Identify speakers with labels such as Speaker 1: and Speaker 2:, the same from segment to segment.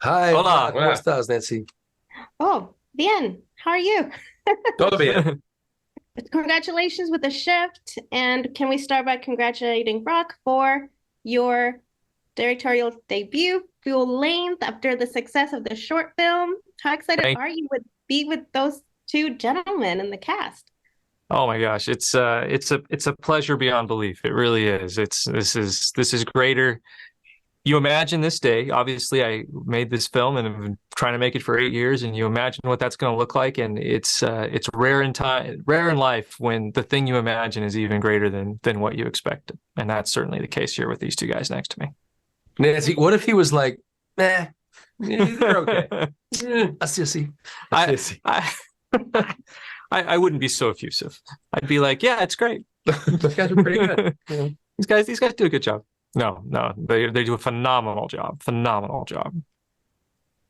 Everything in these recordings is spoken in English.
Speaker 1: Hi, hola,
Speaker 2: Hola.
Speaker 1: ¿cómo estás, Nancy?
Speaker 3: Oh, bien. How are you?
Speaker 2: Todo bien.
Speaker 3: Congratulations with the shift. And can we start by congratulating Brock for your directorial debut, full length, after the success of the short film? How excited
Speaker 2: Thank.
Speaker 3: are you to be with those two gentlemen in the cast?
Speaker 2: Oh my gosh, it's a pleasure beyond belief. It really is. This is greater. You imagine this day. Obviously, I made this film and I've been trying to make it for 8 years, and you imagine what that's going to look like. And it's rare in life when the thing you imagine is even greater than what you expected. And that's certainly the case here with these two guys next to me.
Speaker 1: Nancy, what if he was like, nah, they're okay. A sissy. A
Speaker 2: I,
Speaker 1: sissy.
Speaker 2: I I wouldn't be so effusive. I'd be like, yeah, it's great.
Speaker 1: Those guys are pretty good.
Speaker 2: Yeah. These guys do a good job. No, no, they do a phenomenal job. Phenomenal job.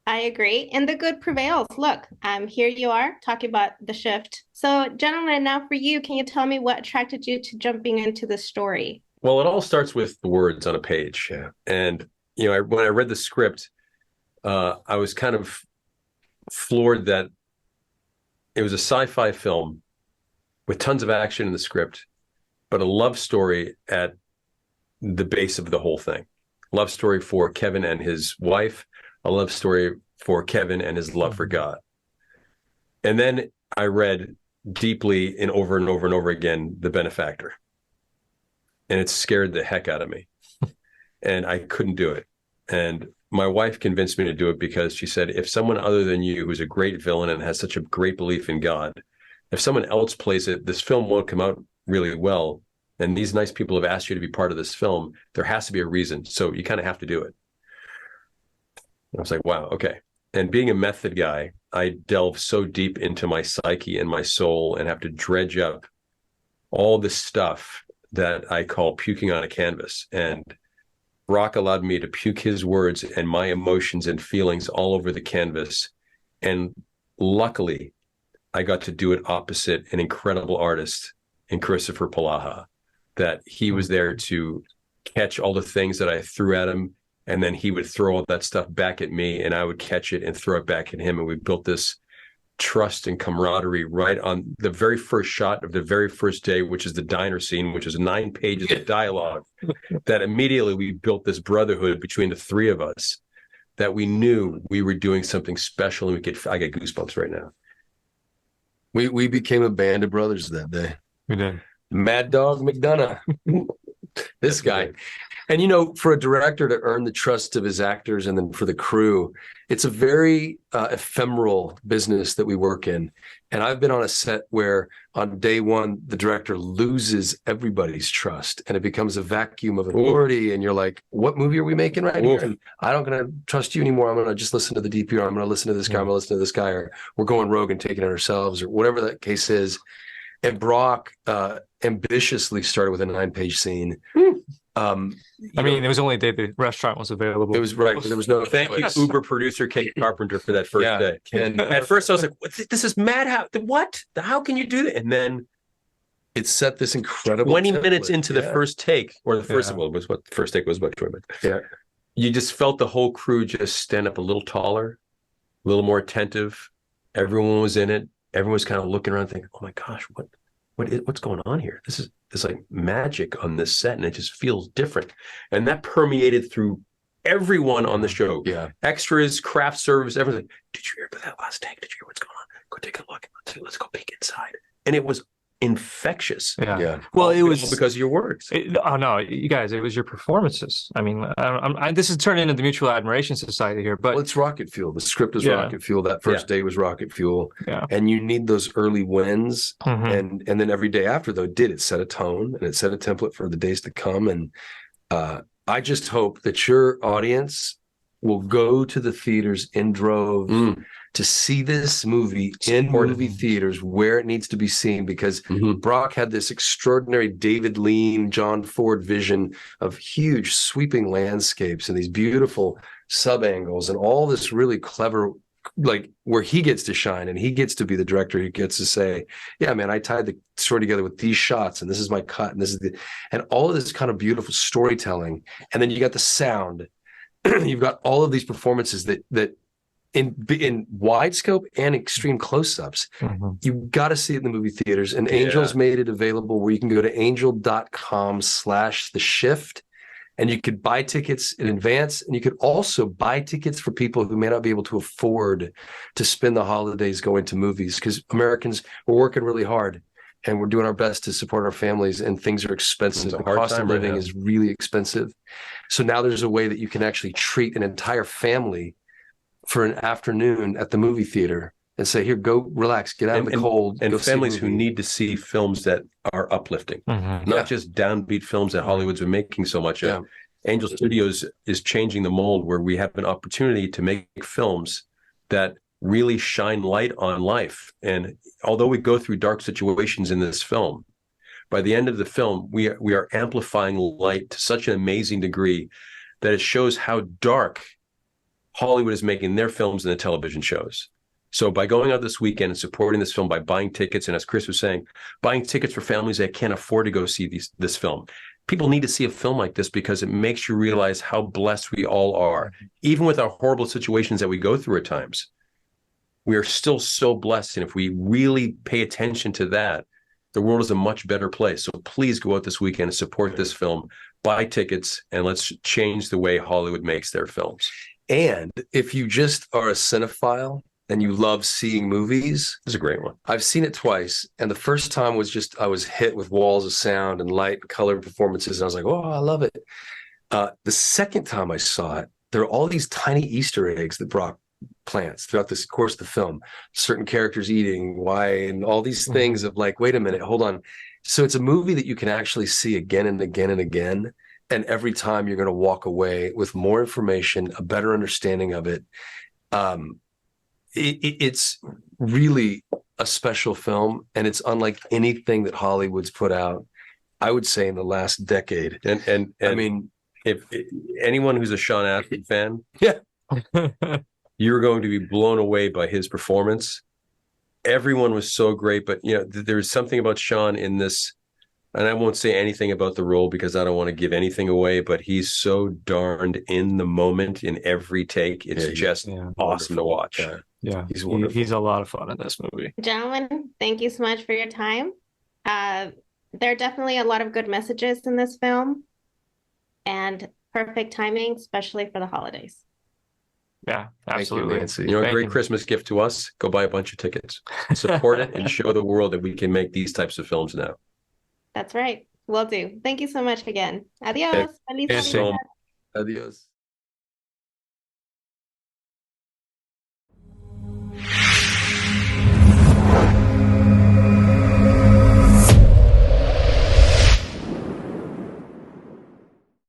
Speaker 3: I agree. And the good prevails. Look, here you are talking about the shift. So, gentlemen, now for you, can you tell me what attracted you to jumping into the story?
Speaker 4: Well, it all starts with the words on a page.
Speaker 1: Yeah.
Speaker 4: And, when I read the script, I was kind of floored that it was a sci-fi film with tons of action in the script, but a love story at the base of the whole thing. Love story for Kevin and his wife, a love story for Kevin and his love for God. And then I read deeply and over and over and over again, The Benefactor. And it scared the heck out of me. And I couldn't do it. And my wife convinced me to do it because she said, if someone other than you, who's a great villain and has such a great belief in God, if someone else plays it, this film won't come out really well. And these nice people have asked you to be part of this film. There has to be a reason. So you kind of have to do it. And I was like, wow, okay. And being a method guy, I delve so deep into my psyche and my soul and have to dredge up all this stuff that I call puking on a canvas. And Rock allowed me to puke his words and my emotions and feelings all over the canvas. And luckily, I got to do it opposite an incredible artist in Kristoffer Polaha, that he was there to catch all the things that I threw at him. And then he would throw all that stuff back at me and I would catch it and throw it back at him. And we built this trust and camaraderie right on the very first shot of the very first day, which is the diner scene, which is 9 pages of dialogue. That immediately we built this brotherhood between the three of us, that we knew we were doing something special. And I get goosebumps right now.
Speaker 1: We became a band of brothers that day.
Speaker 2: We did.
Speaker 1: Mad Dog McDonough. This guy. And for a director to earn the trust of his actors and then for the crew, it's a very ephemeral business that we work in. And I've been on a set where on day one, the director loses everybody's trust and it becomes a vacuum of authority. And you're like, what movie are we making right here? And I don't going to trust you anymore. I'm going to just listen to the DPR. I'm going to listen to this guy. I'm going to listen to this guy, or we're going rogue and taking it ourselves, or whatever that case is. And Brock ambitiously started with a 9-page scene.
Speaker 2: I mean, it was only a day the restaurant was available.
Speaker 1: It was right. There was no
Speaker 4: Thank you, Uber producer Kate Carpenter, for that first day.
Speaker 1: And
Speaker 4: at first I was like, this is mad. How can you do that? And then
Speaker 1: it set this incredible
Speaker 4: 20
Speaker 1: template.
Speaker 4: minutes into the first take, or the first
Speaker 1: Yeah.
Speaker 4: of all, was what the first take was about 20 minutes.
Speaker 1: Yeah.
Speaker 4: You just felt the whole crew just stand up a little taller, a little more attentive. Everyone was in it. Everyone was kind of looking around thinking, oh my gosh, what's going on here? This is like magic on this set, and it just feels different. And that permeated through everyone on the show.
Speaker 1: Yeah.
Speaker 4: Extras, craft service, everything. Did you hear about that last take? Did you hear what's going on? Go take a look. Let's go peek inside. And it was infectious.
Speaker 1: Yeah.
Speaker 2: Well, it was
Speaker 4: because of your words.
Speaker 2: Oh no, you guys! It was your performances. I mean, this is turning into the Mutual Admiration Society here, but
Speaker 1: Well, it's rocket fuel. The script is
Speaker 2: Yeah.
Speaker 1: rocket fuel. That first day was rocket fuel.
Speaker 2: Yeah.
Speaker 1: And you need those early wins.
Speaker 2: Mhm.
Speaker 1: And then every day after, though, it set a tone and it set a template for the days to come. And I just hope that your audience will go to the theaters in droves to see this movie in movie theaters where it needs to be seen, because Brock had this extraordinary David Lean, John Ford vision of huge sweeping landscapes and these beautiful sub angles and all this really clever, like where he gets to shine and he gets to be the director. He gets to say, yeah, man, I tied the story together with these shots and this is my cut and this is and all of this kind of beautiful storytelling. And then you got the sound. you've got all of these performances that in wide scope and extreme close-ups. You got to see it in the movie theaters, and Angel's made it available where you can go to angel.com/the shift, and you could buy tickets in advance, and you could also buy tickets for people who may not be able to afford to spend the holidays going to movies, because Americans, we're working really hard and we're doing our best to support our families, and things are expensive. The cost of living is really expensive. So now there's a way that you can actually treat an entire family for an afternoon at the movie theater and say, here, go relax, get out of the cold.
Speaker 4: And families who need to see films that are uplifting, not just downbeat films that Hollywood's been making so much of. Angel Studios is changing the mold where we have an opportunity to make films that really shine light on life. And although we go through dark situations in this film, by the end of the film, we are amplifying light to such an amazing degree that it shows how dark Hollywood is making their films and the television shows. So by going out this weekend and supporting this film by buying tickets, and as Chris was saying, buying tickets for families that can't afford to go see this film. People need to see a film like this because it makes you realize how blessed we all are. Even with our horrible situations that we go through at times, we are still so blessed. And if we really pay attention to that, the world is a much better place. So please go out this weekend and support this film, buy tickets, and let's change the way Hollywood makes their films.
Speaker 1: And if you just are a cinephile and you love seeing movies,
Speaker 4: this is a great one.
Speaker 1: I've seen it twice. And the first time was just, I was hit with walls of sound and light and color performances. And I was like, oh, I love it. The second time I saw it, there are all these tiny Easter eggs that Brock plants throughout this course of the film. Certain characters eating, why, and all these things of like, wait a minute, hold on. So it's a movie that you can actually see again and again and again. And every time you're going to walk away with more information, a better understanding of it. It's really a special film, and it's unlike anything that Hollywood's put out, I would say, in the last decade.
Speaker 4: And
Speaker 1: I mean,
Speaker 4: if anyone who's a Sean Astin fan, you're going to be blown away by his performance. Everyone was so great, but there's something about Sean in this. And I won't say anything about the role because I don't want to give anything away, but he's so darned in the moment in every take. It's just awesome to watch.
Speaker 2: He's wonderful. He's a lot of fun in this movie.
Speaker 3: Gentlemen, thank you so much for your time. There are definitely a lot of good messages in this film, and perfect timing, especially for the holidays.
Speaker 2: Yeah, absolutely.
Speaker 1: Thank you,
Speaker 4: a great Christmas gift to us. Go buy a bunch of tickets, support it, and show the world that we can make these types of films now.
Speaker 3: That's right. Will do. Thank you so much again. Adios. Feliz Navidad.
Speaker 1: Adios.